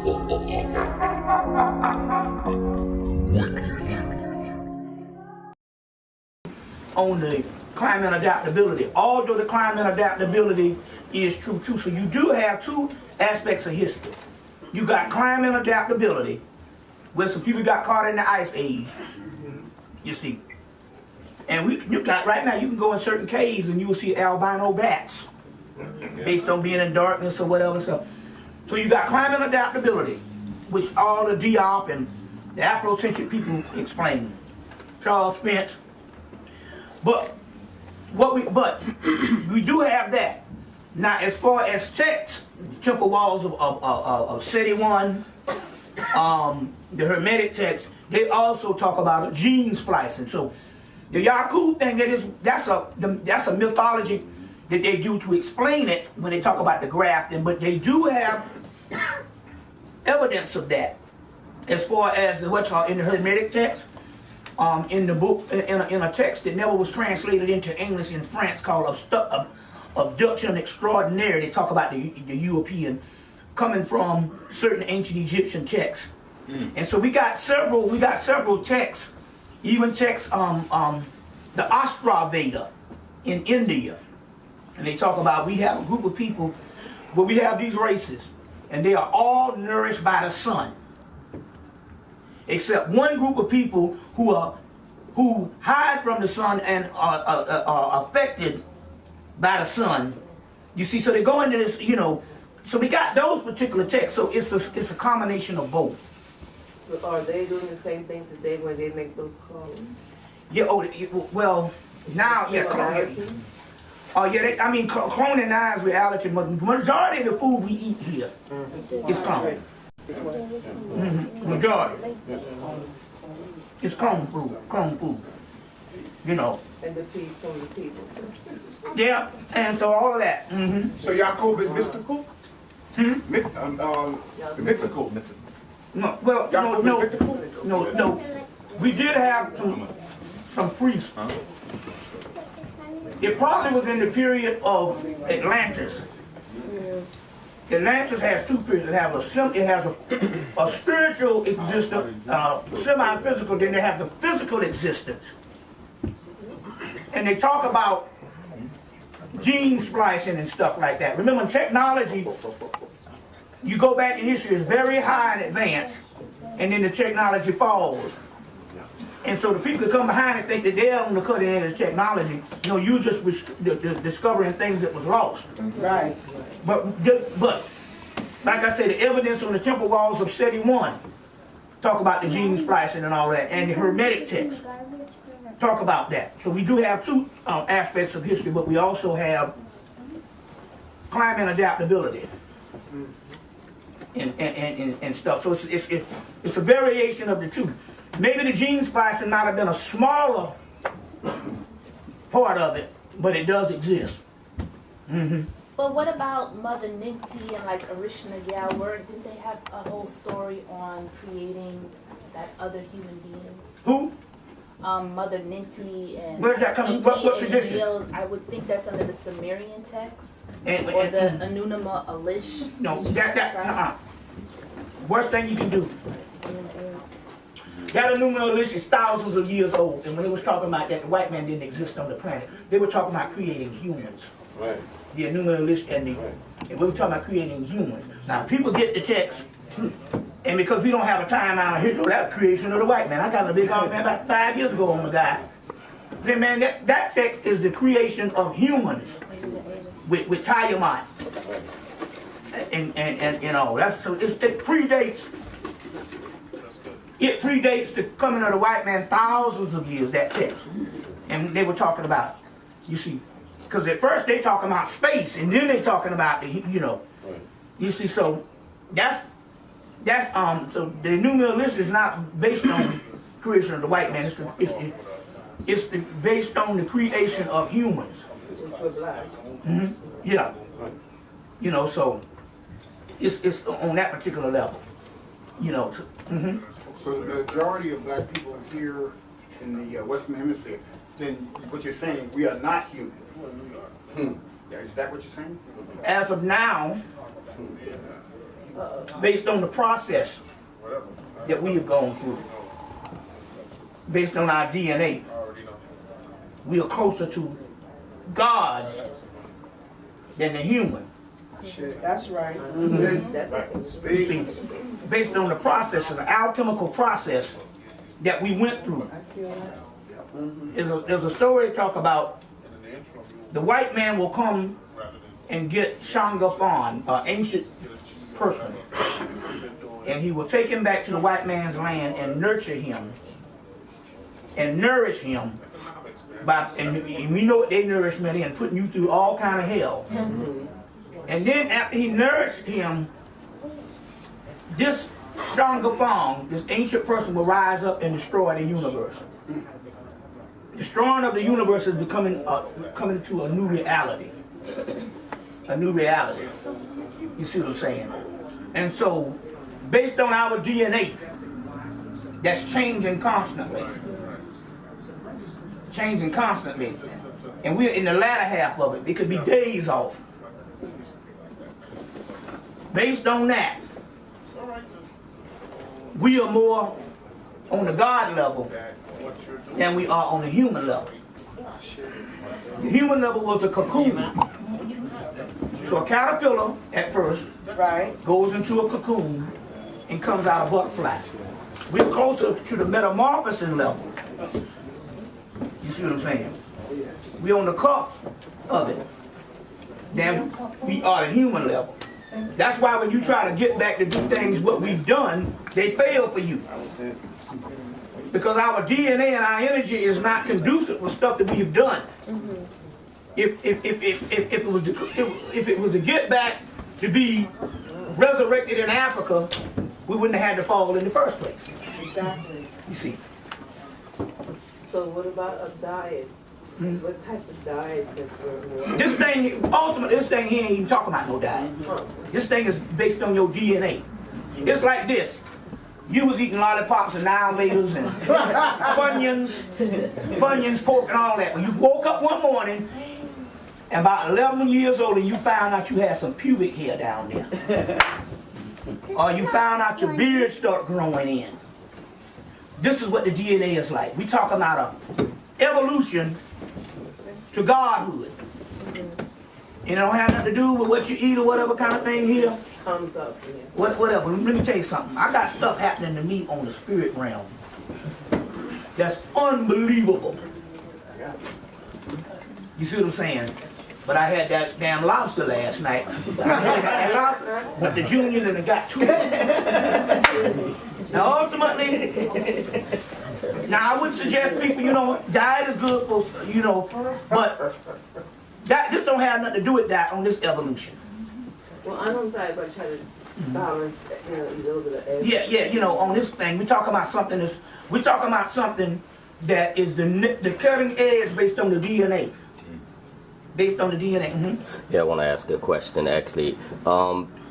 On the climate adaptability, although the climate adaptability is true too. So you do have two aspects of history. You got climate adaptability, where some people got caught in the ice age, you see. And you got right now, you can go in certain caves and you will see albino bats based on being in darkness or whatever. So you got climate adaptability, which all the Diop and the Afrocentric people explain. Charles Spence. But we do have that. Now, as far as texts, the temple walls of City One, the Hermetic text, they also talk about gene splicing. So the Yakub thing, that's a mythology that they do to explain it when they talk about the grafting, but they do have evidence of that as far as what's called in the Hermetic text. In the book, in a text that never was translated into English in France called Abduction Extraordinaire, they talk about the European coming from certain ancient Egyptian texts. And so we got several texts, even texts, the Ashtra-Veda in India. And they talk about we have a group of people where we have these races, and they are all nourished by the sun. Except one group of people who hide from the sun and are affected by the sun. You see, so they go into this, so we got those particular texts, so it's a combination of both. But are they doing the same thing today when they make those calls? Yeah, well, now, yeah, cloning now is reality. Majority of the food we eat here is cloned. Majority. It's clone food. And the feed from the people. Yeah, and so all of that. So Yakub is mystical? Mythical. No, well, no. We did have some priests. It probably was in the period of Atlantis. Atlantis has two periods. It has a spiritual existence, semi-physical, then they have the physical existence. And they talk about gene splicing and stuff like that. Remember, technology, you go back in history, is very high and advanced, and then the technology falls. And so the people that come behind it think that they're on the cutting edge of technology. You just discovering things that was lost. Right. But like I said, the evidence on the temple walls of Seti One talk about the gene splicing and all that, and the Hermetic text talk about that. So we do have two aspects of history, but we also have climate adaptability and stuff. So it's a variation of the two. Maybe the gene splicing might have been a smaller part of it, but it does exist. But what about Mother Ninti and like Arishna Yao? Didn't they have a whole story on creating that other human being? Who? Mother Ninti and where's that coming? What tradition? I would think that's under the Sumerian text or the Anunima Elish. No, worst thing you can do. That Anunima Elish is thousands of years old, and when they was talking about that, the white man didn't exist on the planet. They were talking about creating humans. Right. The Anunima Elish and we were talking about creating humans. Now people get the text. And because we don't have a time out here, that's creation of the white man. I got a big argument about 5 years ago on the guy. I said, man, that text is the creation of humans with Tiamat. And all. It predates the coming of the white man thousands of years, that text. And they were talking about, you see, because at first they talking about space, and then they talking about you see, so so the Anunima Elish is not based on creation of the white man. It's based on the creation of humans. Yeah. So it's on that particular level. So the majority of black people here in the Western Hemisphere, then what you're saying, we are not human. Yeah, is that what you're saying? As of now, based on the process that we have gone through, based on our DNA, we are closer to God than the human. That's right. That's See, based on the process, the alchemical process that we went through. There's a story to talk about. The white man will come and get Shangaphan, an ancient person, and he will take him back to the white man's land and nurture him and nourish him. And we know what they nourishment is, putting you through all kind of hell. And then after he nourished him, this Shangaphan, this ancient person, will rise up and destroy the universe. Destroying of the universe is becoming coming to a new reality. A new reality. You see what I'm saying? And so, based on our DNA, that's changing constantly. Changing constantly. And we're in the latter half of it. It could be days off. Based on that, we are more on the God level than we are on the human level. The human level was a cocoon. So a caterpillar, at first, goes into a cocoon and comes out a butterfly. We're closer to the metamorphosis level. You see what I'm saying? We're on the cusp of it than we are the human level. That's why when you try to get back to do things what we've done, they fail for you. Because our DNA and our energy is not conducive with stuff that we've done. If it was to get back to be resurrected in Africa, we wouldn't have had to fall in the first place. Exactly. You see. So what about a diet? What type of diet is This thing, ultimately, this thing he ain't even talking about no diet. This thing is based on your DNA. It's like this. You was eating lollipops and annihilators and Funyuns, pork and all that. When you woke up one morning, and about 11 years old, and you found out you had some pubic hair down there. Or you found out your beard started growing in. This is what the DNA is like. We talk about a evolution to godhood. And it don't have nothing to do with what you eat or whatever kind of thing here. comes up? Yeah. Whatever. Let me tell you something. I got stuff happening to me on the spirit realm that's unbelievable. You see what I'm saying? But I had that damn lobster last night. But the juniors and it got two. Now ultimately, now I would suggest people, diet is good for, but this don't have nothing to do with that on this evolution. Well, I don't diet, but I try to balance, eat a little bit of egg. Yeah, on this thing, we're talking about something that is the cutting edge based on the DNA. Based on the DNA. Mm-hmm. Yeah, I want to ask a question, actually.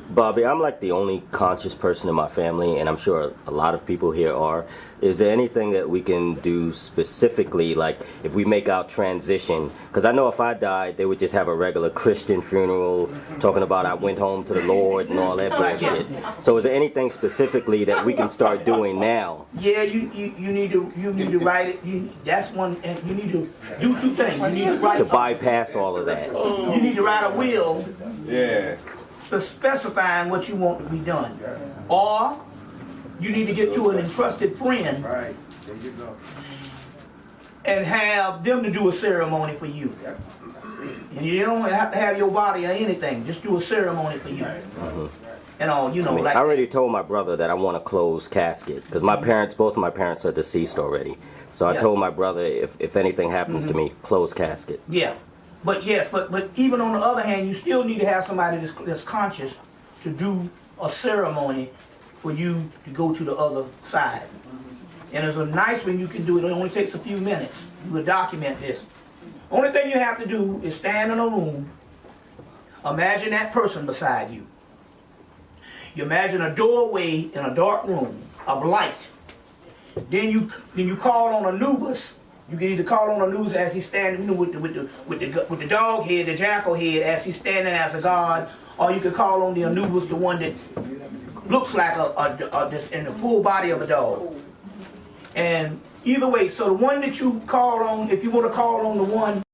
Bobby, I'm like the only conscious person in my family, and I'm sure a lot of people here are. Is there anything that we can do specifically, like if we make our transition? Because I know if I died, they would just have a regular Christian funeral, talking about I went home to the Lord and all that bullshit. So is there anything specifically that we can start doing now? Yeah, you need to write it. That's one, and you need to do two things. You need to write to bypass all of that. You need to write a will. Yeah. Specifying what you want to be done, or you need to get to an entrusted friend, Right. There you go. and have them to do a ceremony for you. And you don't have to have your body or anything. Just do a ceremony for you. Mm-hmm. And all, I already told my brother that I want a closed casket because both of my parents are deceased already. So I told my brother if anything happens to me, closed casket. Yeah. But yes, but even on the other hand, you still need to have somebody that's conscious to do a ceremony for you to go to the other side. And it's a nice when you can do it. It only takes a few minutes. You will document this. Only thing you have to do is stand in a room. Imagine that person beside you. You imagine a doorway in a dark room of light. Then you call on Anubis. You can either call on Anubis as he's standing with the dog head, the jackal head, as he's standing as a god, or you can call on the Anubis, the one that looks like this in the full body of a dog. And either way, so the one that you call on, if you want to call on the one